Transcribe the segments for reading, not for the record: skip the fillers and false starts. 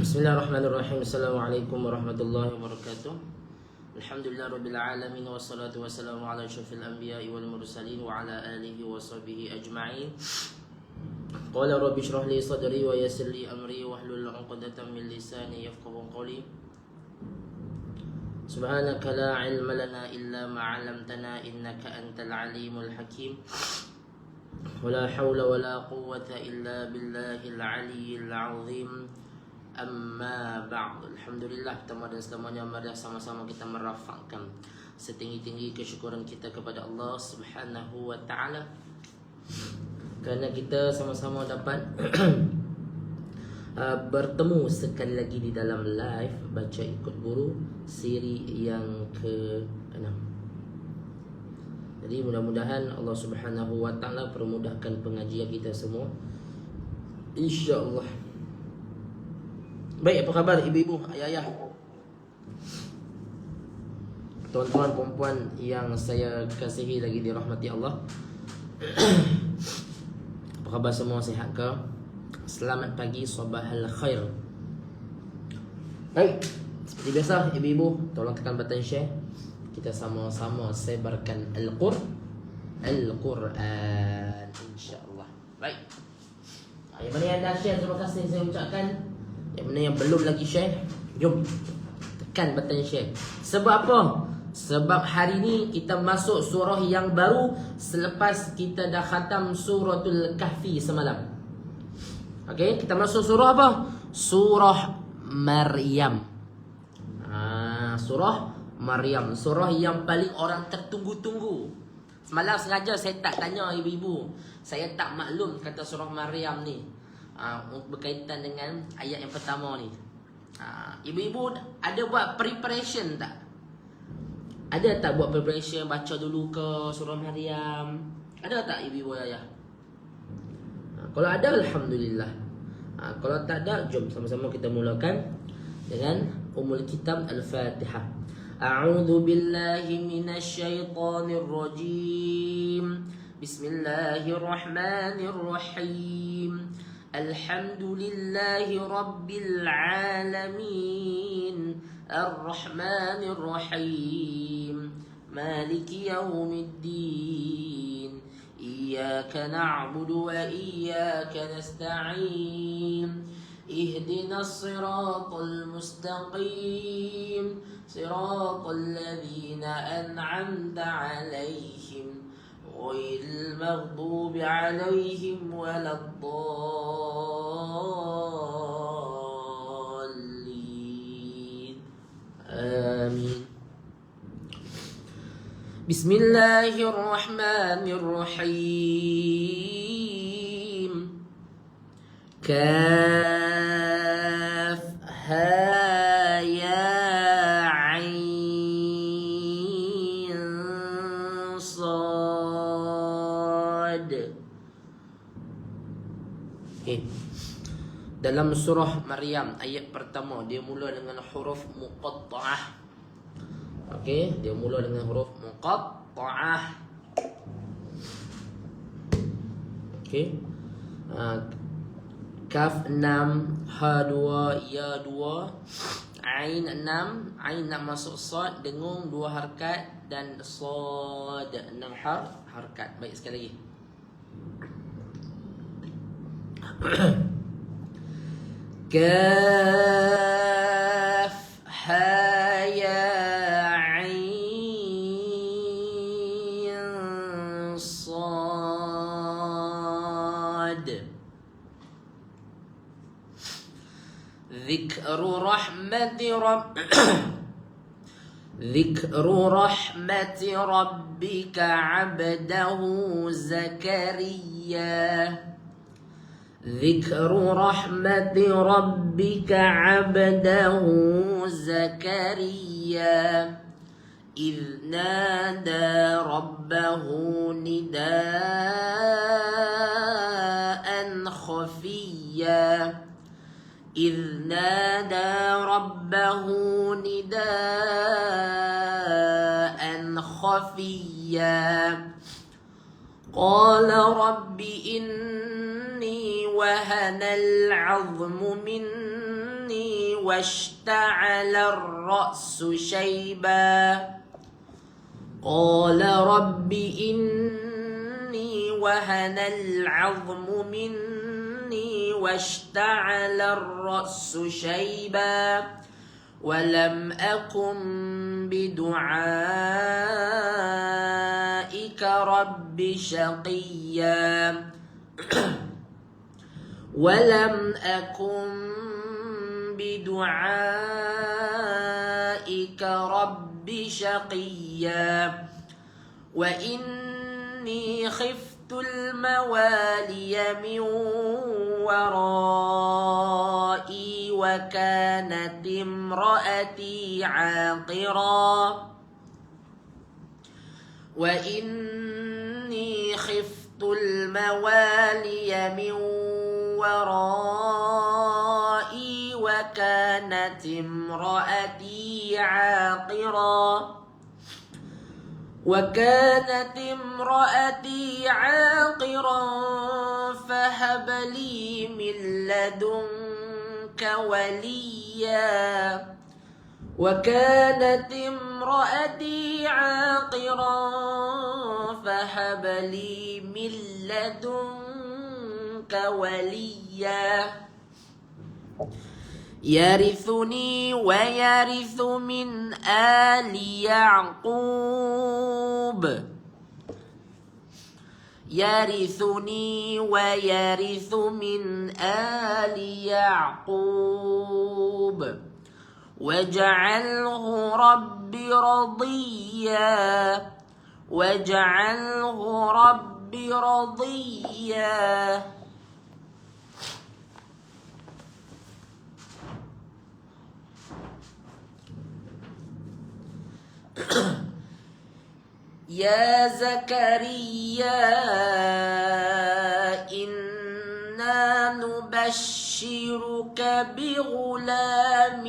Bismillahirrahmanirrahim. Assalamualaikum warahmatullahi wabarakatuh. Alhamdulillah rabbil alamin, wassalatu wassalamu ala asyrafil anbiya'i wal mursalin wa ala alihi wa sahbihi ajma'in. Qala rabbi shrah li sadri wa yassir li amri wahlul 'uqdatam min lisani yafqahu qawli. Subhanaka la 'ilma lana illa ma 'allamtana innaka antal alimul hakim. Wala haula wala quwwata illa billahil 'aliyyil 'azim. Amma ba'd. Alhamdulillah, pertama dan selamanya mari sama-sama kita merafakkan setinggi-tinggi kesyukuran kita kepada Allah Subhanahu wa taala kerana kita sama-sama dapat bertemu sekali lagi di dalam live Baca Ikut Guru siri yang ke-6. Jadi mudah-mudahan Allah Subhanahu wa taala permudahkan pengajian kita semua, insya-Allah. Baik, apa khabar ibu-ibu, ayah-ayah, tuan-tuan, perempuan yang saya kasihi lagi dirahmati Allah? Apa khabar semua, sihat ke? Selamat pagi, sabahal khair. Baik, seperti biasa ibu-ibu, tolong tekan button share. Kita sama-sama sebarkan Al-Quran, insya-Allah. Baik, yang mana yang dah share, terima kasih saya ucapkan. Yang mana yang belum lagi share, jom tekan button share. Sebab apa? Sebab hari ni kita masuk surah yang baru selepas kita dah khatam suratul Kahfi semalam. Okey, kita masuk surah apa? Surah Maryam. Surah Maryam, surah yang paling orang tertunggu-tunggu. Semalam sengaja saya tak tanya ibu-ibu, saya tak maklum kata surah Maryam ni berkaitan dengan ayat yang pertama ni. Ibu-ibu ada buat preparation tak? Ada tak buat preparation, baca dulu ke surah Maryam? Ada tak ibu-ibu ayah? Kalau ada, alhamdulillah. Kalau tak ada, jom sama-sama kita mulakan dengan Ummul Kitab Al-Fatihah. A'udzu billahi minasy syaithanir rajim. Bismillahirrahmanirrahim. Alhamdulillahi rabbil alamin. Ar-Rahmanir Rahim. Maliki yaumiddin. Iyyaka na'budu wa iyyaka nasta'in. Ihdinas siratal mustaqim. Siratal ladzina an'amta 'alaihim ghairil maghdubi 'alaihim waladdallin. Amin. Bismillahirrahmanirrahim. Kaf ha ya ain sad. Okay. Dalam surah Maryam ayat pertama dia mula dengan huruf muqatta'ah. Okey, dia mula dengan huruf muqatta'ah. Okey. Kaf 6, ha 2, ya 2, ain 6, ain nak masuk sad, dengung 2 harkat dan sad 6 harkat. Baik, sekali lagi. Kaf ha ya ain sad. ذكر رحمة ربك عبده زكريا. ذكر رحمة ربك عبده زكريا إذ نادى ربه نداء خفيا إذ نادى ربه نداء خفيا قال رب إني وهن العظم مني واشتعل الرأس شيبا قال رب إني وهن العظم مني واشتعل الرأس شيبا ولم أكن بدعائك رب شقيا ولم أكن بدعائك رب شقيا وإني خفت الموالي من ورائي وكانت امرأتي عاقرا وإني خفت الموالي من ورائي وكانت امرأتي عاقرا فهب لي من لدنك وليا وكانت امرأتي عاقرا فهب لي من لدنك وليا يرثني ويرث من آل يعقوب يرثني ويرث من آل يعقوب واجعله رب رضيا واجعله رب رضيا يا زكريا إنا نبشرك بغلام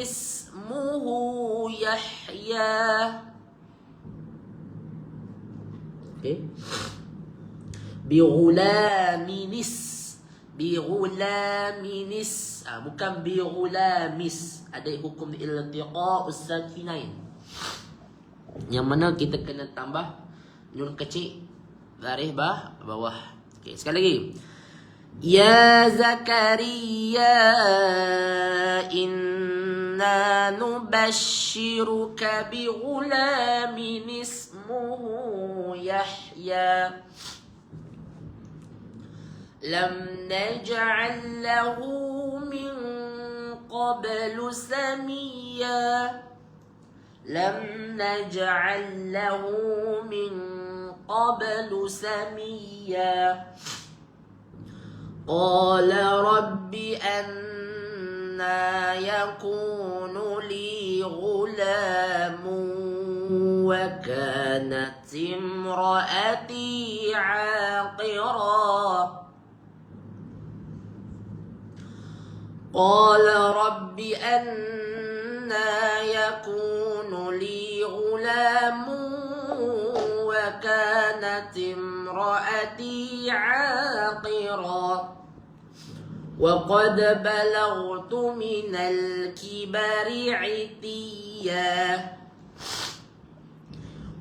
اسمه يحيى بغلام bukan bigulamis. Ada hukum iltiqa as-sakinain, yang mana kita kena tambah nun kecil garis bawah. Okey, sekali lagi. Ya Zakaria inna nubashshiruka bighulamin ismuhu Yahya lam naj'al lahu min qablu samiyya lam naj'al lahu min qablu samiyya qala rabbi anna yakunu li ghulamun wa kanat imraati 'aqira qala rabbi anna yakunu li ghulamun wa kanat imraati 'aqira وقد بلغت من الكبر عتيا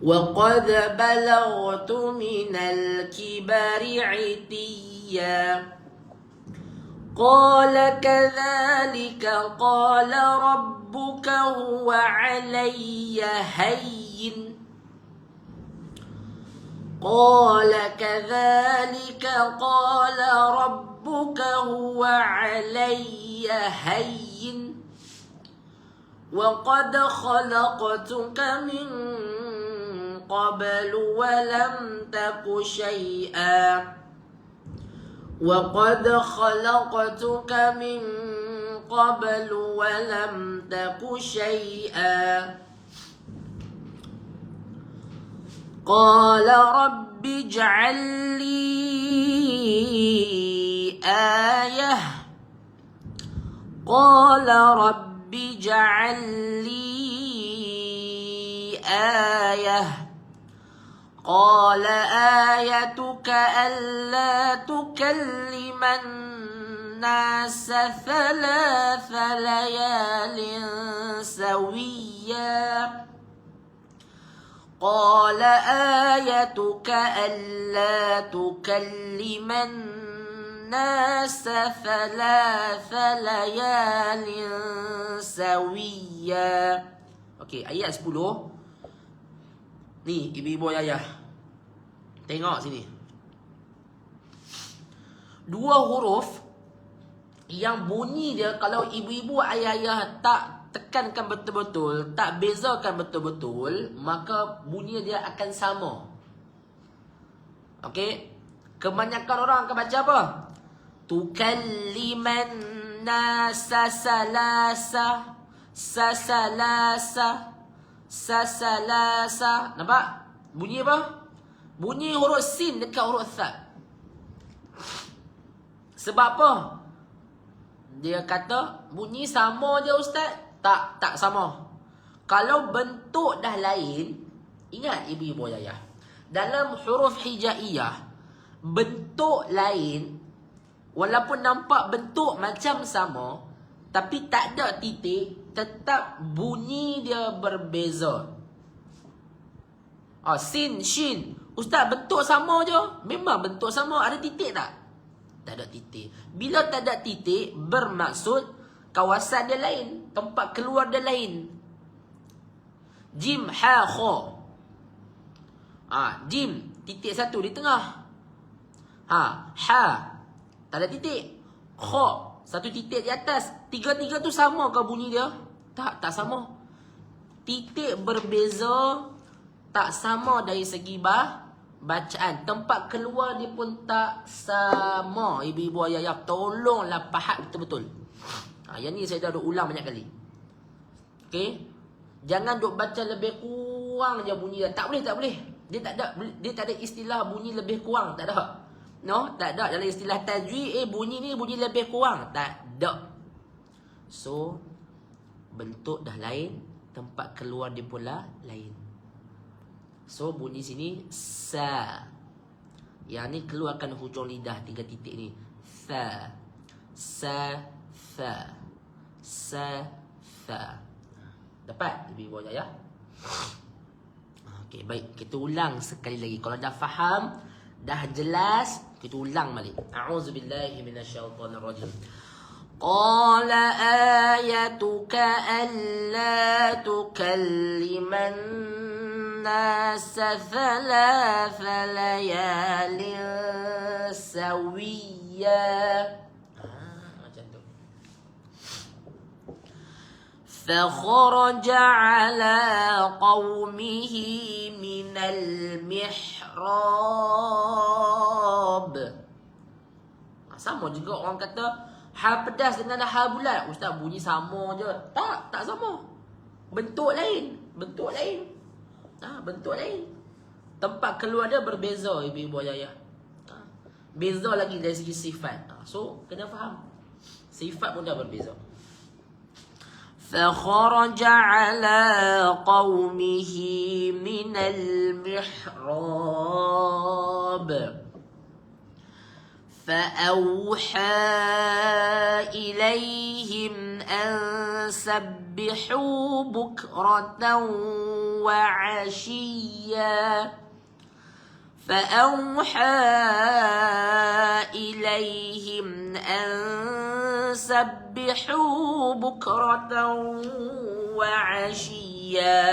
وقد بلغت من الكبر عتيا قال كذلك قال ربك هو علي هين قال كذلك قال ربك هو علي هين وقد خلقتك من قبل ولم تك شيئا وقد خلقتك من قبل ولم تك شيئا قال رب اجعل لي آية قال رب اجعل لي آية قال آيتك ألا تكلم الناس 3 ليال سويا قال آيتك ألا تكلم الناس 3 ليال سويا. Okey, ayat 10. Ni ibu-ibu ayah. Tengok sini. 2 huruf yang bunyi dia kalau ibu-ibu ayah-ayah tak tekankan betul-betul, tak bezakan betul-betul, maka bunyi dia akan sama. Okey? Kebanyakan orang akan baca apa? Tukalliman nasa salasa sasalasa sasalasa. Nampak? Bunyi apa? Bunyi huruf sin dekat huruf tha. Sebab apa? Dia kata bunyi sama je ustaz. Tak sama. Kalau bentuk dah lain, ingat ibu-ibu ayah, dalam huruf hijaiyah, bentuk lain, walaupun nampak bentuk macam sama, tapi tak ada titik, tetap bunyi dia berbeza. Sin, shin. Ustaz, bentuk sama je. Memang bentuk sama. Ada titik tak? Tak ada titik. Bila tak ada titik, bermaksud kawasan dia lain, tempat keluar dia lain. Jim, ha, kha. Jim, titik 1 di tengah. Ha, tak ada titik. Kha, 1 titik di atas. 3 tu sama ke bunyi dia? Tak sama. Titik berbeza, tak sama dari segi bacaan. Tempat keluar dia pun tak sama. Ibu-ibu ayah, tolonglah faham betul-betul. Yang ni saya dah ulang banyak kali. Okey? Jangan duk baca lebih kurang je bunyi dia. Tak boleh. Dia tak ada istilah bunyi lebih kurang, tak ada. No, tak ada dalam istilah tajwid bunyi ni bunyi lebih kurang, tak ada. So, bentuk dah lain, tempat keluar dia pula lain. So, bunyi sini sa. Yang ni keluarkan hujung lidah 3 titik ni. Sa. Sa, tha. Sa, tha. Dapat ibu-ibu ayah? Okey, baik. Kita ulang sekali lagi. Kalau dah faham, dah jelas, kita ulang balik. A'udzubillahi minasyaitonirrajim. Qala ayatuka alla tukalliman nasa 3 layalin sawiyya. فخرج على قومه من المحراب. Sama juga orang kata ha pedas dengan ha bulat. Ustaz, bunyi sama je. Tak sama. Bentuk lain. Bentuk lain. Tempat keluar dia berbeza, ibu-ibu ayah. Beza lagi dari segi sifat. So, kena faham. Sifat pun dah berbeza. فخرج على قومه من المحراب فأوحى إليهم أن سبحوا بكرة وعشيا فأوحى إليهم أن سبحوا بكرة وعشيا.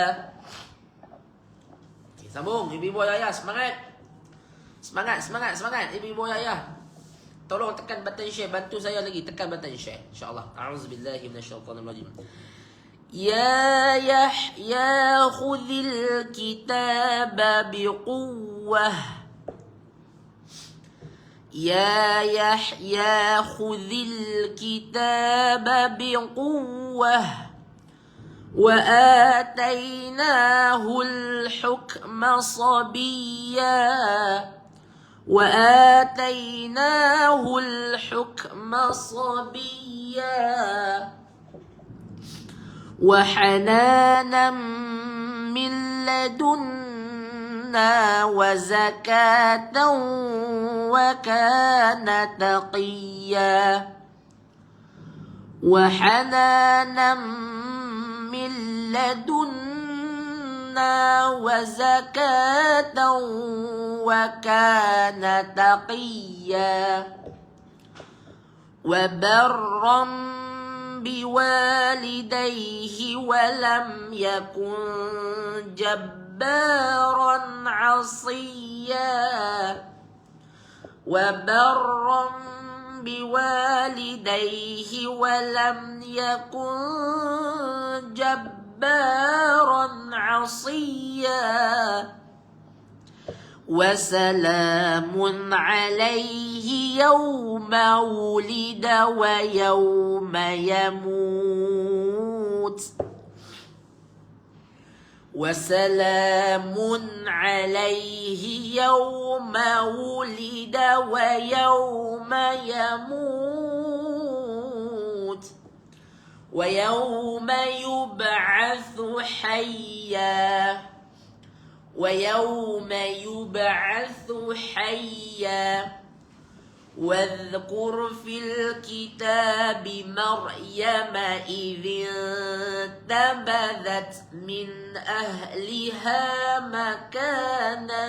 Sambung ibu-ibu ayah, semangat. Semangat ibu-ibu ayah. Tolong tekan button share, bantu saya lagi tekan button share insya-Allah. A'udzubillahi minasyaitonirrajim. Ya Yahya khudhil kitaba biquwwah. Ya Yahya khudhil kitaba biquwwah وآتيناه الحكم صبيا وآتيناه الحكم صبيا وحنانا من لدنا وزكاة وكان تقيا وحنانا من لدنا وزكاة وكان تقيا وبرا بوالديه ولم يكن جبارا عصيا وبرا بوالديه ولم يكن جبارا عصيا وسلام عليه يوم ولد ويوم يموت وسلام عليه يوم ولد ويوم يموت ويوم يبعث حيا ويوم يبعث حيا واذكر في الكتاب مريم إذ انتبذت من أهلها مكانا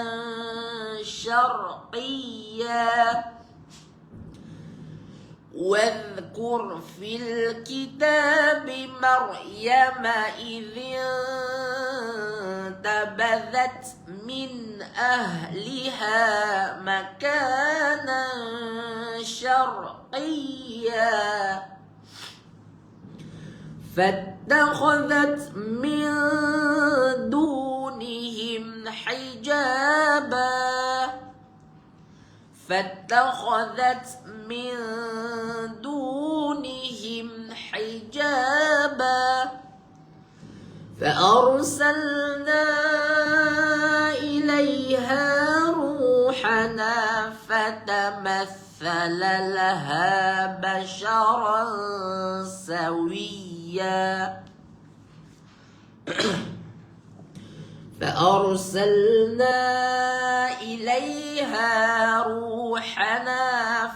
شرقيا واذكر في الكتاب مريم إذ انتبذت من أهلها مكانا شرقيا فاتخذت من دونهم حجابا فاتخذت من دونهم حجابا فأرسلنا إليها روحنا فتمثل لها بشرا سويا فأرسلنا إليها روحنا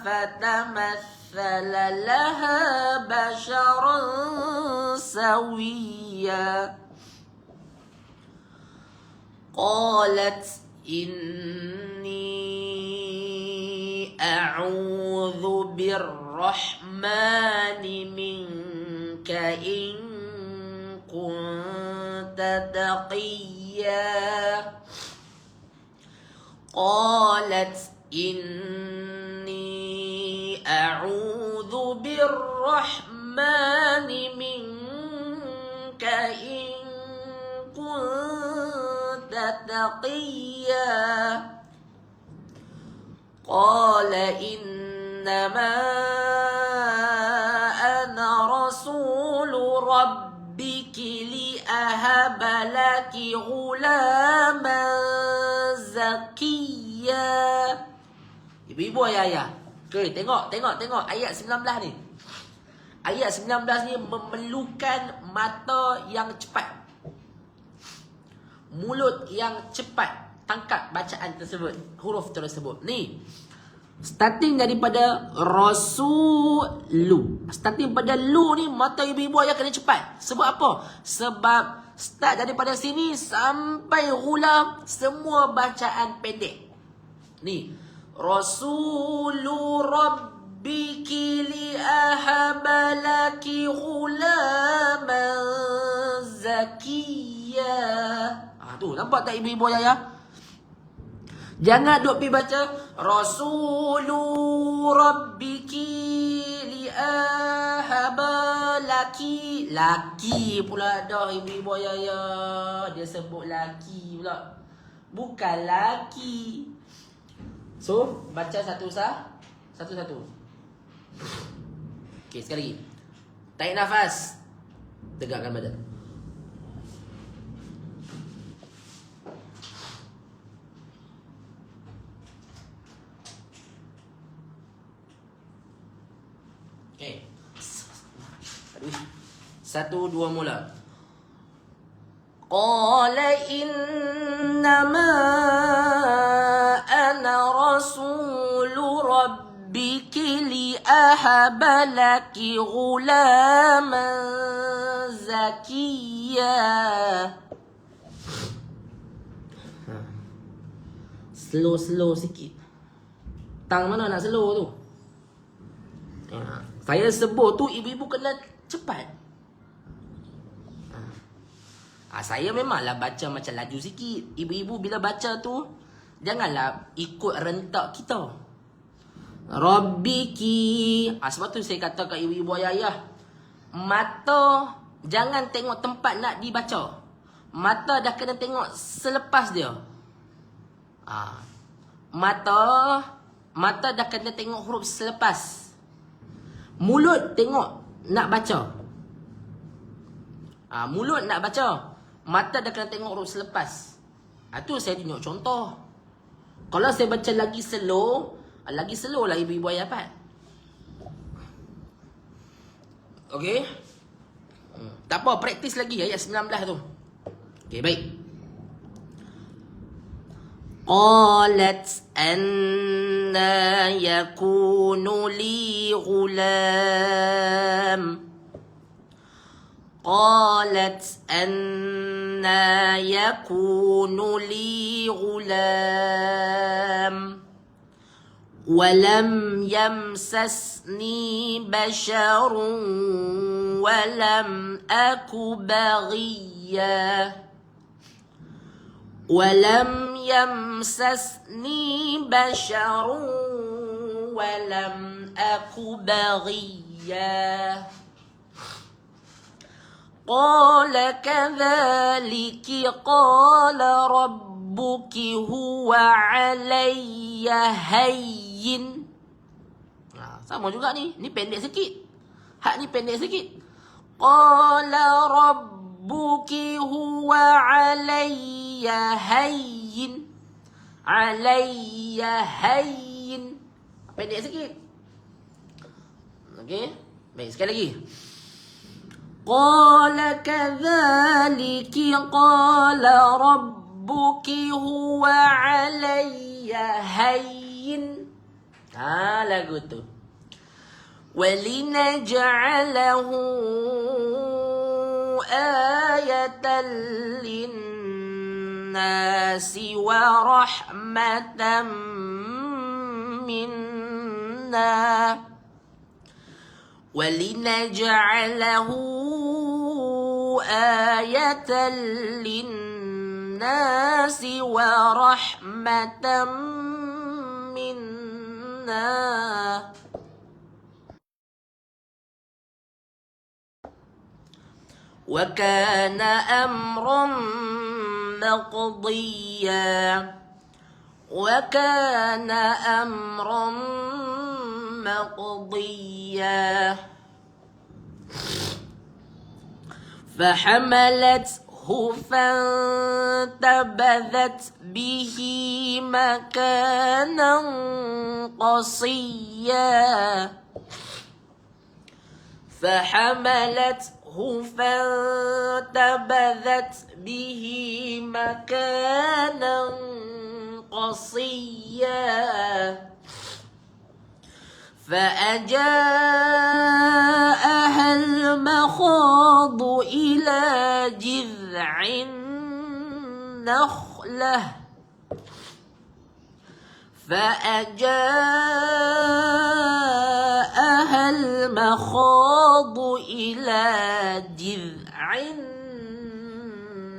فتمثل لها بشرا سويا قالت إني أعوذ بالرحمن منك إن كنت تقيا قالت إني أعوذ بالرحمن منك إن كنت تقيا قال إنما أنا رسول ربك لأهب لك غلاما زكيا. Ibu-ibu ayah-ayah, okay, tengok ayat 19 ni. Ayat 19 ni memerlukan mata yang cepat, mulut yang cepat tangkap bacaan tersebut, huruf tersebut. Ni starting daripada rasulu. Starting pada lu ni mata ibu-ibu ayah kena cepat. Sebab apa? Sebab start daripada sini sampai ghulam semua bacaan pendek. Ni rasulu rabbiki li ahabalaki ghulaman zakiya. Tu nampak tak ibu-ibu ayah? Jangan duk pergi baca rasulu rabbiki li ahabalaki. Laki pula dah ibu-ibu ayah. Dia sebut laki pula, bukan laki. So baca satu-satu. Okey, sekali lagi. Tarik nafas, tegakkan badan. Aduh. 1, 2 mula. Qala innama ana rasulu rabbiki li ahaba laki ghulaman zakiya. Slow sikit. Tang mana nak slow tu? Saya sebut tu ibu-ibu kena cepat. Saya memanglah baca macam laju sikit. Ibu-ibu bila baca tu janganlah ikut rentak kita. Rabbiki. Sebab tu saya kata kat ibu-ibu ayah, mata jangan tengok tempat nak dibaca. Mata dah kena tengok selepas dia. Mata dah kena tengok huruf selepas. Mulut tengok nak baca. Mulut nak baca. Mata dah kena tengok huruf selepas. Tu saya tunjuk contoh. Kalau saya baca lagi slow lah ibu-ibu ayah dapat. Okey. Tak apa, praktis lagi ayat 19 tu. Okey, baik. Qalat anna yakunu li ghulam. قالت أنا يكون لي غلام ولم يمسسني بشر ولم أك بغيا ولم يمسسني بشر ولم أك بغيا قال كذلك قال ربك هو علي هين. Sama juga ni. Ni pendek sikit. Hak ni pendek sikit. Qala rabbuki huwa alayya hayyin. Alayya hayyin. Pendek sikit. Okey. Baik, sekali lagi. Qala kadhalika qala rabbuki huwa alayya hayyin. Lagu tu. Walinaj'alahu ayatan linnasi wa rahmatan minna. وَلِنَجْعَلَهُ آيَةً لِلنَّاسِ وَرَحْمَةً مِنَّا وَكَانَ أَمْرًا مَقْضِيًّا وَكَانَ أَمْرًا مقضيا فحملته فانتبذت به مكانا قصيا فحملته فانتبذت به مكانا قصيا فأجاءها المخاض إلى جذع النخلة فأجاءها المخاض إلى جذع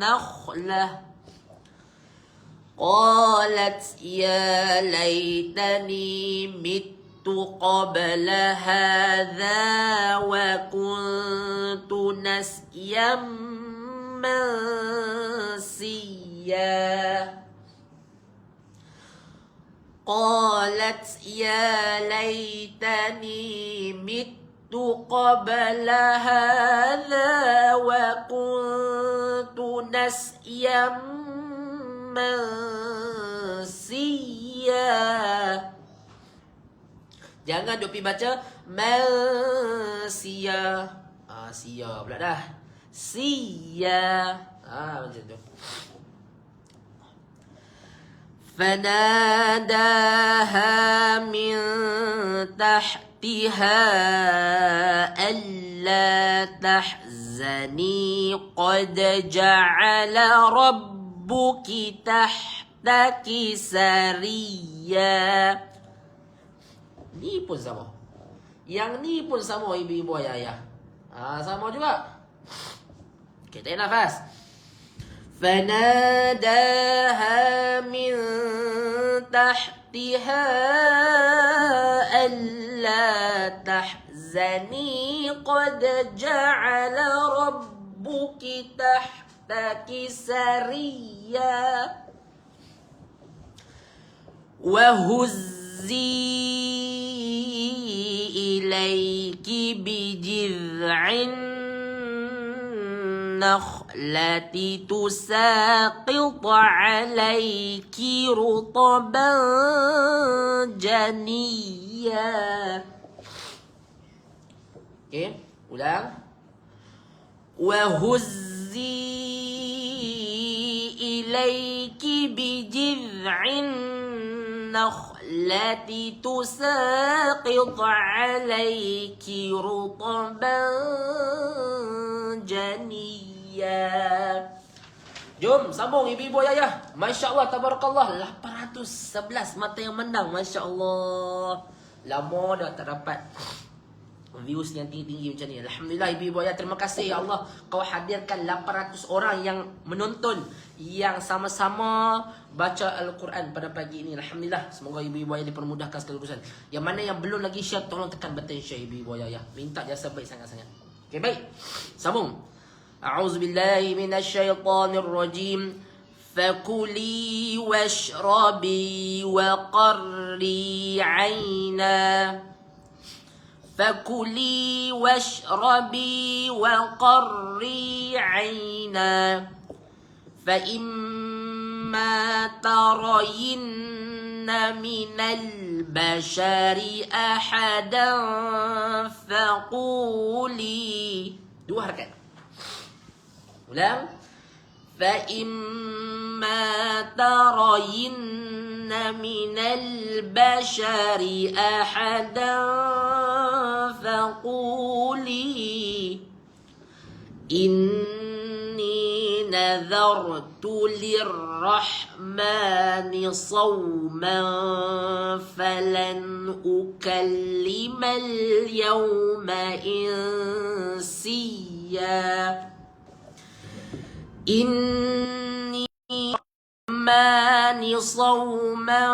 النخلة قالت يا ليتني مت قبل هذا وكنت نسيا منسيا قالت يا ليتني مت قبل هذا وكنت نسيا منسيا Jangan duk pergi baca Masia. Sia pula dah. Sia. Macam tu. فناداها من تحتها ألا تحزني قد جعل ربك تحتك سريا. Ni pun sama. Yang ni pun sama ibu-ibu ayah-ayah. Sama juga. Okay, tarik nafas. فناداها من تحتها ألا تحزني قد جعل ربك تحتك سريا وهزي إليك بجذع النخلة تساقط عليك رطبا جنيا. Okay, ulang. وهزي إليك بجذع النخلة تساقط عليك رطبا جنيا. Jom sambung ibu-ibu ayah. Masya-Allah, tabarakallah, 811 mata yang memandang. Masya-Allah. Lama dah tak dapat views yang tinggi-tinggi macam ni. Alhamdulillah ibu-ibu ayah, terima kasih ya Allah, kau hadirkan 800 orang yang menonton, yang sama-sama baca Al-Quran pada pagi ini. Alhamdulillah, semoga ibu-ibu ayah dipermudahkan segala urusan. Yang mana yang belum lagi share, tolong tekan button share ibu-ibu ayah. Minta jasa baik sangat-sangat. Okay, baik. Sambung. A'udzubillahi minasyaitonir rajim. Fakuli washrabi wa qarri 'aina. فكلي واشربي وقري عينا فإما ترين من البشر أحدا فقولي. Dua harakat. Ulang. فإما ترين من البشر أحدا فقولي إني نذرت للرحمن صوما فلن أكلم اليوم إنسيا إني الرحمن صوما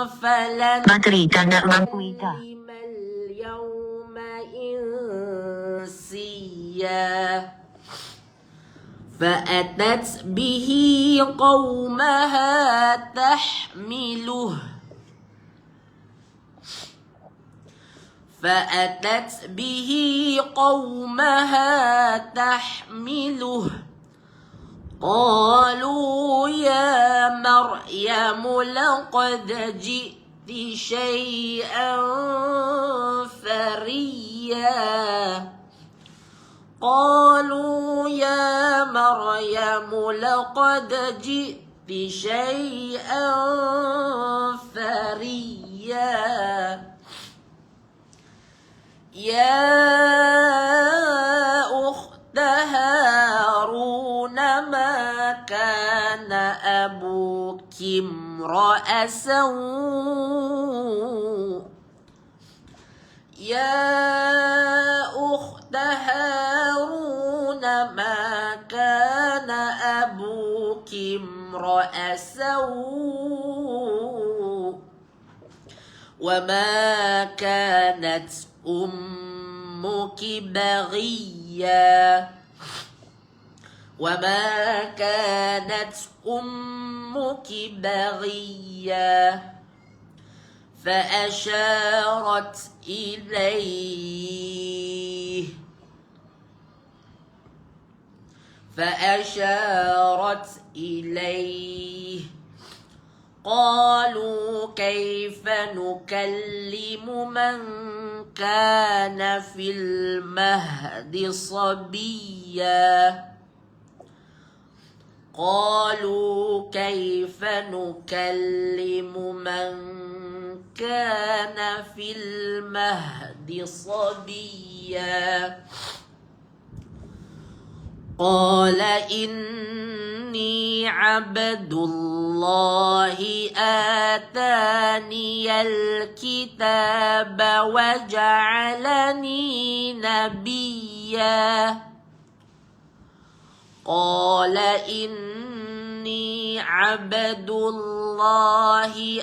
فلن أكلم اليوم إنسيا فأتت به قومها تحمله قالوا يا مريم لقد جئت شيئا فريا قالوا يا مريم لقد جئت شيئا فريا يا أخت هارون ما كان أبوك امرأ سوء يا أخت هارون ما كان أبوك امرأ سوء وما كانت أمك بغيا وما كانت أمك بغيا فأشارت إليه قالوا كيف نكلم من كان في المهد صبيا قالوا كيف نكلم من كان في المهد صبيا قال إني عبد الله آتاني الكتاب وجعلني نبيا قال إني عبد الله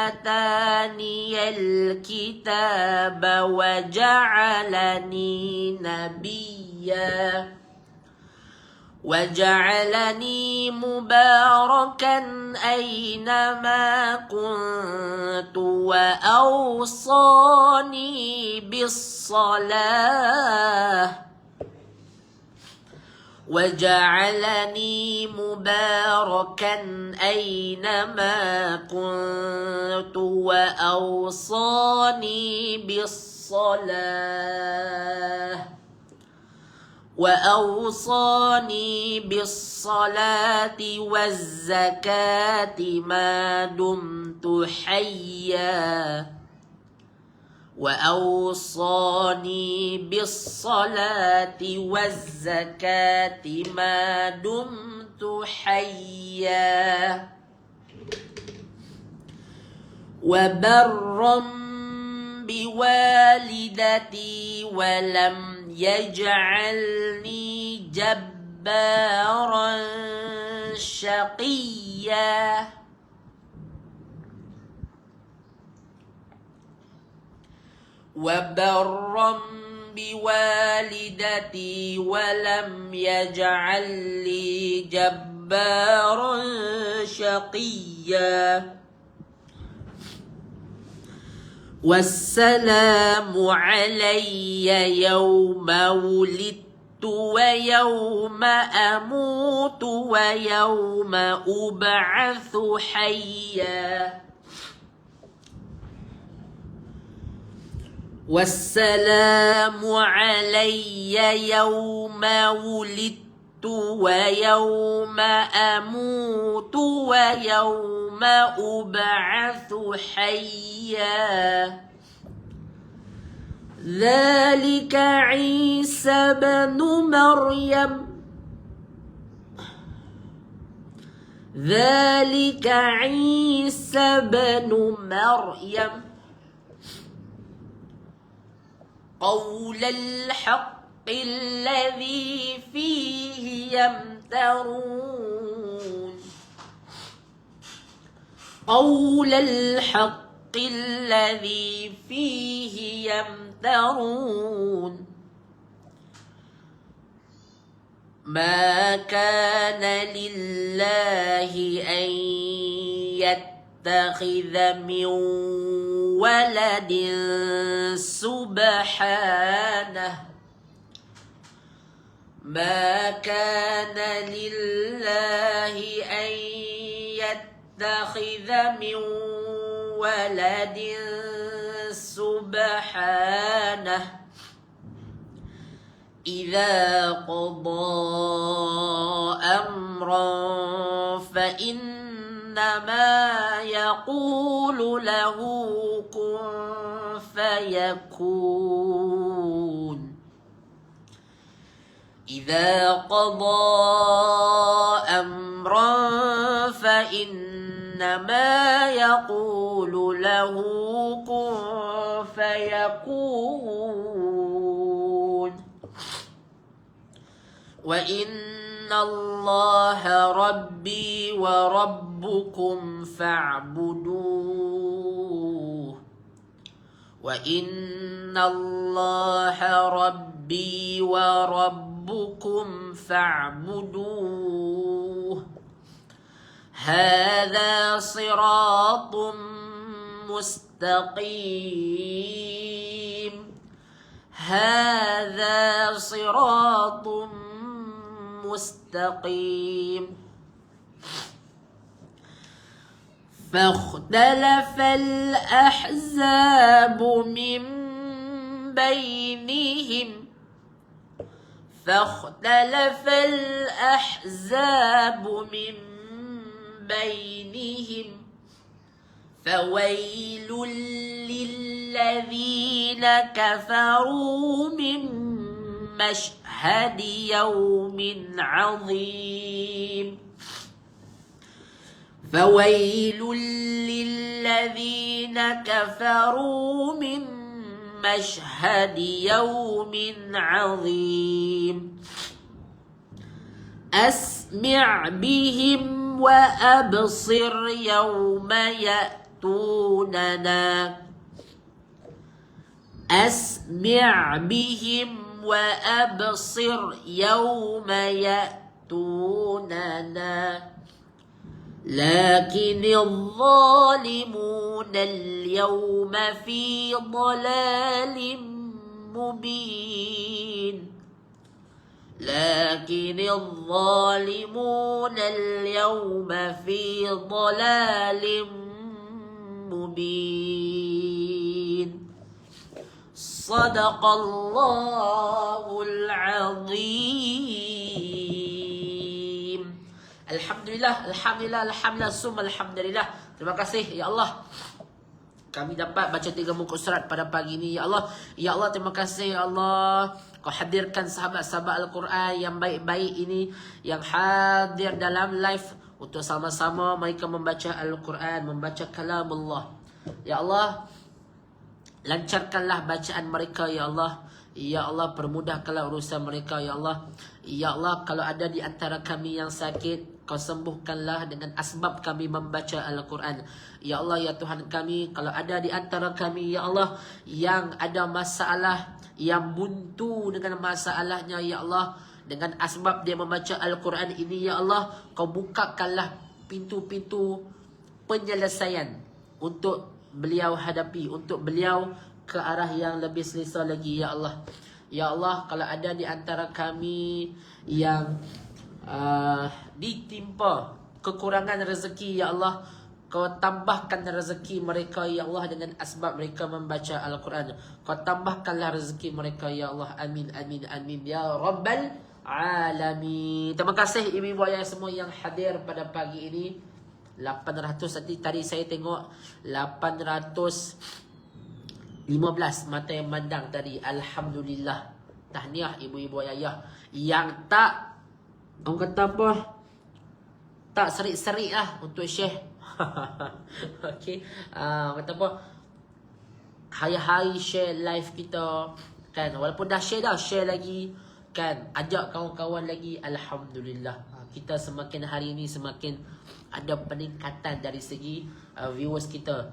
آتاني الكتاب وجعلني نبيا وجعلني مباركا أينما كنت وأوصاني بالصلاة وجعلني مباركا أينما كنت وأوصاني بالصلاة والزكاة ما دمت حيا وأوصاني بالصلاة والزكاة ما دمت حيا وبرا بوالدتي ولم يجعلني جبارا شقيا وبرا بوالدتي ولم يجعلني جبارا شقيا والسلام علي يوم ولدت ويوم أموت ويوم أبعث حيا والسلام علي يوم ولدت ويوم أموت ويوم أبعث حيا ذلك عيسى بن مريم قول الحق الذي فيه يمترون قول الحق الذي فيه يمترون ما كان لله أن يتخذ من ولد سبحانه ما كان لله أن يتخذ من ولد سبحانه إذا قضى أمرا فإنما يقول له كن فيكون إذا قضى أمرا فإنما يقول له كن فيكون وإن الله ربي وربكم فاعبدوه وإن الله ربي وربكم فاعبدوه هذا صراط مستقيم هذا صراط مستقيم فاختلف الأحزاب من بينهم فاختلف الأحزاب من بينهم فويل للذين كفروا من مشهد يوم عظيم فويل للذين كفروا من مشهد يوم عظيم أسمع بهم وأبصر يوم يأتوننا أسمع بهم وأبصر يوم يأتوننا لكن الظالمون اليوم في ضلال مبين لكن الظالمون اليوم في ضلال مبين صدق الله العظيم. Alhamdulillah, summa alhamdulillah. Terima kasih ya Allah. Kami dapat baca 3 muka surat pada pagi ini ya Allah. Ya Allah, terima kasih ya Allah. Kau hadirkan sahabat-sahabat Al-Quran yang baik-baik ini yang hadir dalam live untuk sama-sama mereka membaca Al-Quran, membaca kalam Allah. Ya Allah, lancarkanlah bacaan mereka ya Allah. Ya Allah, permudahkanlah urusan mereka ya Allah. Ya Allah, kalau ada di antara kami yang sakit, Kau sembuhkanlah dengan asbab kami membaca Al-Quran. Ya Allah, ya Tuhan kami, kalau ada di antara kami ya Allah yang ada masalah, yang buntu dengan masalahnya ya Allah, dengan asbab dia membaca Al-Quran ini ya Allah, Kau bukakanlah pintu-pintu penyelesaian untuk beliau hadapi, untuk beliau ke arah yang lebih selesa lagi ya Allah. Ya Allah, kalau ada di antara kami yang ditimpa kekurangan rezeki ya Allah, Kau tambahkan rezeki mereka ya Allah dengan asbab mereka membaca Al-Quran. Kau tambahkanlah rezeki mereka ya Allah. Amin, amin, amin ya Rabbal Alamin. Terima kasih ibu-ibu ayah semua yang hadir pada pagi ini. 800 tadi saya tengok 815 mata yang mandang tadi. Alhamdulillah. Tahniah ibu-ibu ayah. Yang tak, orang kata apa, tak serik-serik lah untuk share. Okay. Kata apa, hari-hari share live kita kan. Walaupun dah share lagi kan. Ajak kawan-kawan lagi. Alhamdulillah. Kita semakin hari ini semakin ada peningkatan dari segi viewers kita.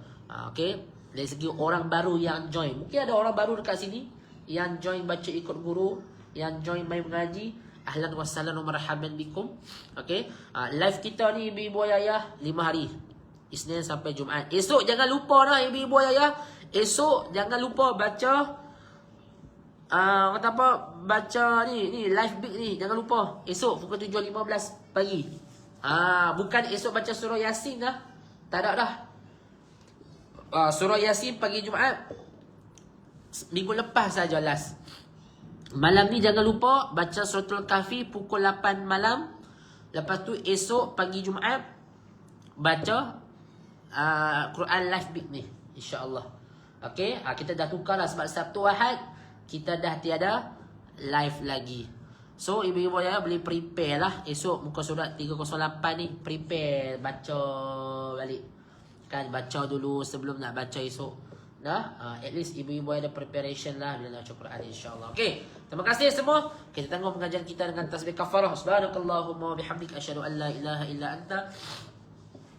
Okay. Dari segi orang baru yang join. Mungkin ada orang baru dekat sini yang join baca ikut guru, yang join main mengaji. Ahlan wa sahlan wa marhaban bikum. Okay. Live kita ni ibu-ibu ayah 5 hari. Isnin sampai Jumaat. Esok jangan lupa dah ibu-ibu ayah. Esok jangan lupa baca kata apa, baca ni live big ni. Jangan lupa. Esok pukul 7.15 pagi. Bukan esok baca surah Yasin dah. Tak ada dah. Surah Yasin pagi Jumaat. Minggu lepas saja last. Malam ni jangan lupa baca suratul Kahfi pukul 8 malam. Lepas tu esok pagi Jumaat baca Quran live big ni, insya-Allah. Okey, kita dah tukar dah sebab Sabtu Ahad kita dah tiada live lagi. So ibu-ibu ayah boleh prepare lah esok muka surat 308 ni, prepare baca balik. Kan baca dulu sebelum nak baca esok. Dah, at least ibu-ibu ada preparation lah bila nak baca Quran, insya-Allah. Okey, terima kasih semua. Kita tangguh pengajian kita dengan tasbih kafarah. Subhanakallahumma wa bihamdika asyhadu an la ilaha illa anta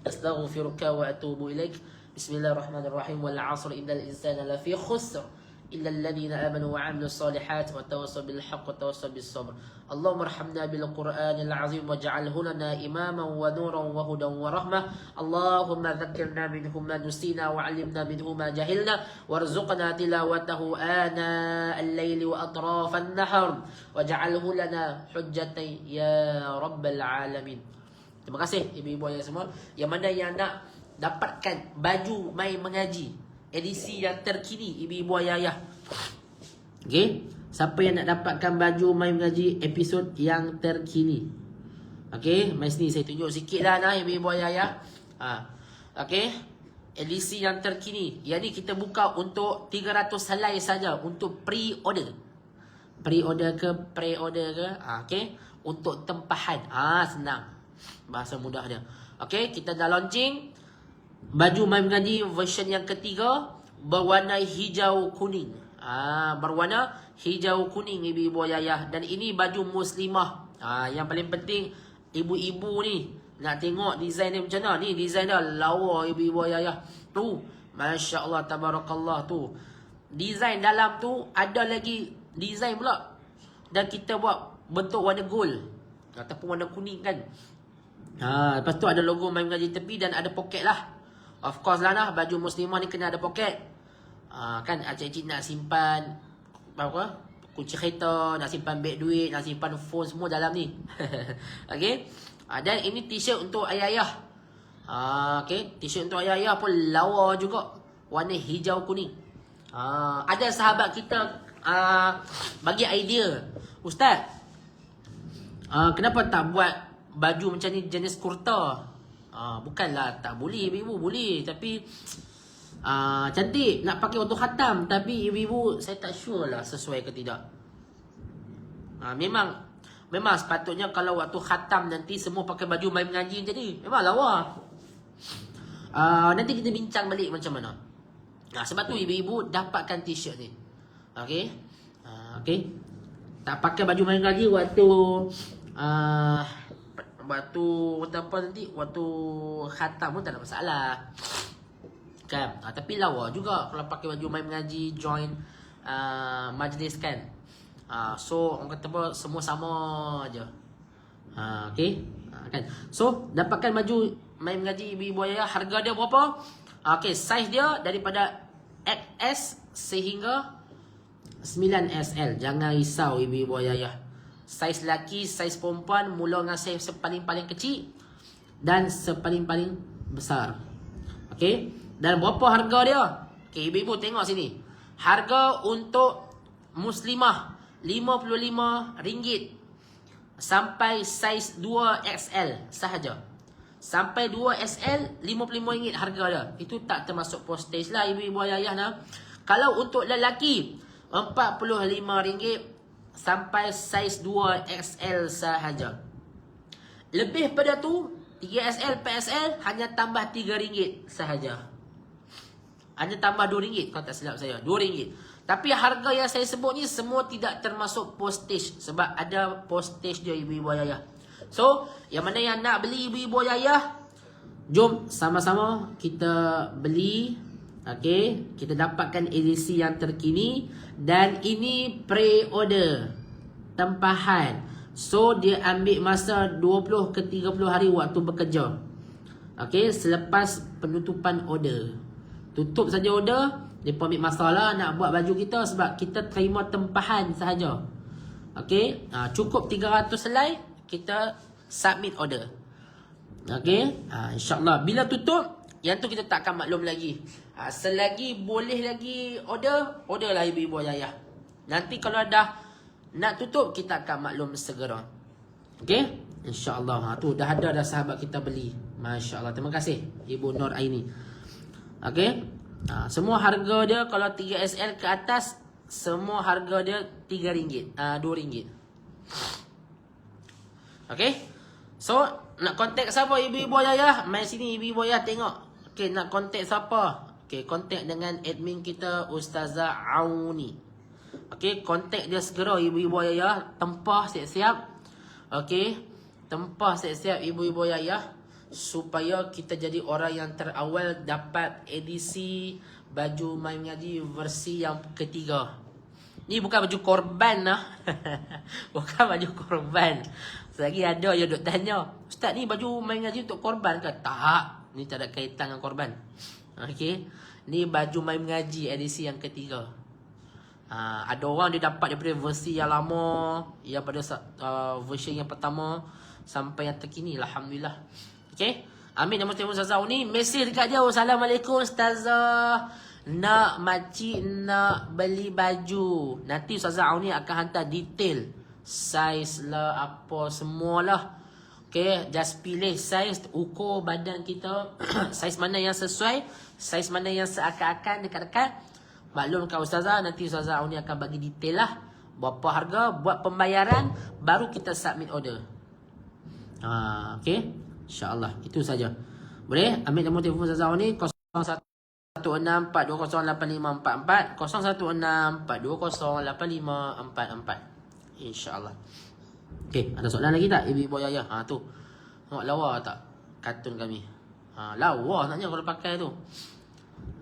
astaghfiruka wa atubu ilaik. Bismillahirrahmanirrahim. Wal 'asr innal insana lafi khusr إلا الذين آمنوا وعملوا الصالحات وتواصوا بالحق وتواصوا بالصبر. اللهم ارحمنا بالقرآن العظيم واجعله لنا إماما ونورا وهدى ورحمة. اللهم ذكرنا منه ما نسينا وعلمنا منه ما جهلنا وارزقنا تلاوته آناء الليل وأطراف النهار واجعله لنا حجة يا رب العالمين. Terima kasih ibu-ibu ayah semua. Yang mana yang nak dapatkan baju mai mengaji edisi yang terkini ibu-ibu ayah-ayah. Okey, siapa yang nak dapatkan baju mai mengaji episod yang terkini? Okey, mai sini saya tunjuk sikitlah nah ibu-ibu ayah-ayah. Okey, edisi yang terkini. Yang ni kita buka untuk 300 helai saja untuk pre-order. Pre-order ke? Okey, untuk tempahan. Senang. Bahasa mudah dia. Okey, kita dah launching baju mai mengaji version yang ketiga berwarna hijau kuning. Berwarna hijau kuning ibu-ibu ayah. Dan ini baju muslimah. Yang paling penting ibu-ibu ni nak tengok design dia macam mana. Ni design dia lawa ibu-ibu ayah. Tu, Masya Allah, Tabarakallah tu. Design dalam tu ada lagi design pula. Dan kita buat bentuk warna gold ataupun warna kuning kan. Lepas tu ada logo mai mengaji tepi dan ada poket lah. Of course lah nah, baju muslimah ni kena ada poket. Kan acik-acik nak simpan apa? Kunci kereta, nak simpan beg duit, nak simpan phone semua dalam ni. Okey. Dan ini t-shirt untuk ayah-ayah. Okey, t-shirt untuk ayah-ayah pun lawa juga. Warna hijau kuning. Ada sahabat kita bagi idea, Ustaz, kenapa tak buat baju macam ni jenis kurta? Bukanlah tak boleh ibu-ibu, boleh. Tapi cantik nak pakai waktu khatam. Tapi ibu-ibu saya tak sure lah sesuai ke tidak. Memang sepatutnya kalau waktu khatam nanti semua pakai baju mai mengaji jadi memang lawa. Nanti kita bincang balik macam mana. Sebab tu ibu-ibu dapatkan t-shirt ni. Okey. Okey. Tak pakai baju mai mengaji waktu apa nanti waktu khatam pun tak ada masalah. Kan? Tapi lawa juga kalau pakai baju mai mengaji join majlis kan. So orang kata apa, semua sama aja. Okey. Kan. So dapatkan baju mai mengaji ibu-ibu ayah, harga dia berapa? Okey, saiz dia daripada XS sehingga 9SL. Jangan risau ibu-ibu ayah. Saiz lelaki, saiz perempuan, mula dengan saiz sepaling-paling kecil dan sepaling-paling besar. Okey. Dan berapa harga dia? Okey, ibu-ibu tengok sini. Harga untuk muslimah RM55 sampai saiz 2XL sahaja. Sampai 2XL RM55 harga dia. Itu tak termasuk postage lah ibu-ibu ayah nah. Kalau untuk lelaki RM45 sampai saiz 2XL sahaja. Lebih pada tu 3XL, 4XL hanya tambah RM3 sahaja. Hanya tambah RM2 kalau tak silap saya, RM2. Tapi harga yang saya sebut ni semua tidak termasuk postage sebab ada postage dia ibu-ibu ayah. So, yang mana yang nak beli ibu-ibu ayah, jom sama-sama kita beli. Okey, kita dapatkan edisi yang terkini dan ini pre-order tempahan. So dia ambil masa 20 ke 30 hari waktu bekerja. Okey, selepas penutupan order. Tutup saja order, depa ambil masa lah nak buat baju kita sebab kita terima tempahan sahaja. Okey, cukup 300 helai kita submit order. Okey, insya-Allah bila tutup yang tu kita tak akan maklum lagi. Selagi boleh lagi order lah ibu-ibu ayah. Nanti kalau dah nak tutup kita akan maklum segera. Okey? Insya-Allah. Tu dah ada sahabat kita beli. Masya-Allah. Terima kasih Ibu Nur Aini. Okey? Semua harga dia kalau 3SL ke atas semua harga dia RM3. RM2. Okey? So, nak kontak siapa ibu-ibu ayah? Mai sini ibu-ibu ayah tengok. Okey, nak kontak siapa? Okey, kontak dengan admin kita Ustazah Auni. Okey, kontak dia segera ibu-ibu ayah. Tempah siap-siap. Okey, tempah siap-siap ibu-ibu ayah supaya kita jadi orang yang terawal dapat edisi baju mai mengaji versi yang ketiga. Ni bukan baju korban lah. Bukan baju korban. Selagi ada yang duk tanya, Ustaz ni baju mai mengaji untuk korban ke? Tak. Ni tak ada kaitan dengan korban. Okey. Ni baju mai mengaji edisi yang ketiga. Ada orang dia dapat daripada versi yang lama, yang pada versi yang pertama sampai yang terkini, alhamdulillah. Okey. Ambil nombor telefon Ustazah ni, mesej dekat dia, Assalamualaikum Ustazah, nak makcik nak beli baju. Nanti Ustazah ni akan hantar detail saiz lah, apa semualah. Okay, just pilih saiz, ukur badan kita saiz mana yang sesuai, saiz mana yang seakan-akan dekat-dekat. Maklumkan Ustazah, nanti Ustazah ni akan bagi detail lah berapa harga, buat pembayaran, baru kita submit order. Okay, InsyaAllah. Itu saja. Boleh ambil nombor telefon Ustazah ni 0164208544, 0164208544. InsyaAllah. Okay, ada soalan lagi tak ibu-ibu ayah? Tu. Tengok lawa tak kartun kami? Lawa naknya kalau pakai tu.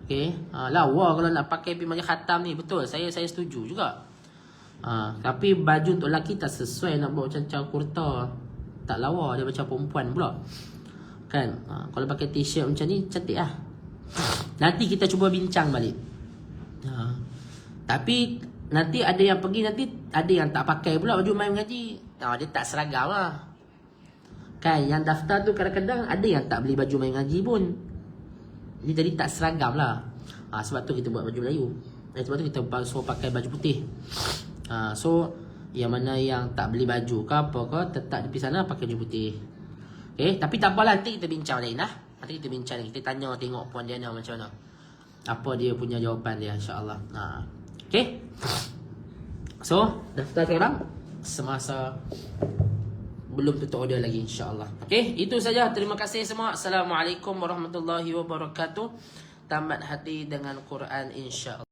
Okay, lawa kalau nak pakai pergi majlis khatam ni. Betul, saya setuju juga. Tapi baju untuk lelaki tak sesuai, nak bawa macam kurta. Tak lawa, dia macam perempuan pula. Kan? Kalau pakai t-shirt macam ni, cantik lah. Nanti kita cuba bincang balik. Tapi nanti ada yang pergi, nanti ada yang tak pakai pula baju main mengaji. Dia tak seragam lah. Kan? Yang daftar tu kadang-kadang ada yang tak beli baju main mengaji pun. Jadi tak seragam lah. Sebab tu kita buat baju Melayu. Sebab tu kita suruh pakai baju putih. So yang mana yang tak beli baju ke apa ke, tetap di sana pakai baju putih. Okay, tapi tak apalah, nanti kita bincang lain lah. Nanti kita bincang, kita tanya tengok Puan Diana macam mana, apa dia punya jawapan dia, insyaAllah. Okay, so daftar sekarang semasa belum tutup order lagi, insyaAllah. Okay, itu saja. Terima kasih semua. Assalamualaikum warahmatullahi wabarakatuh. Tamat hati dengan Quran, insyaAllah.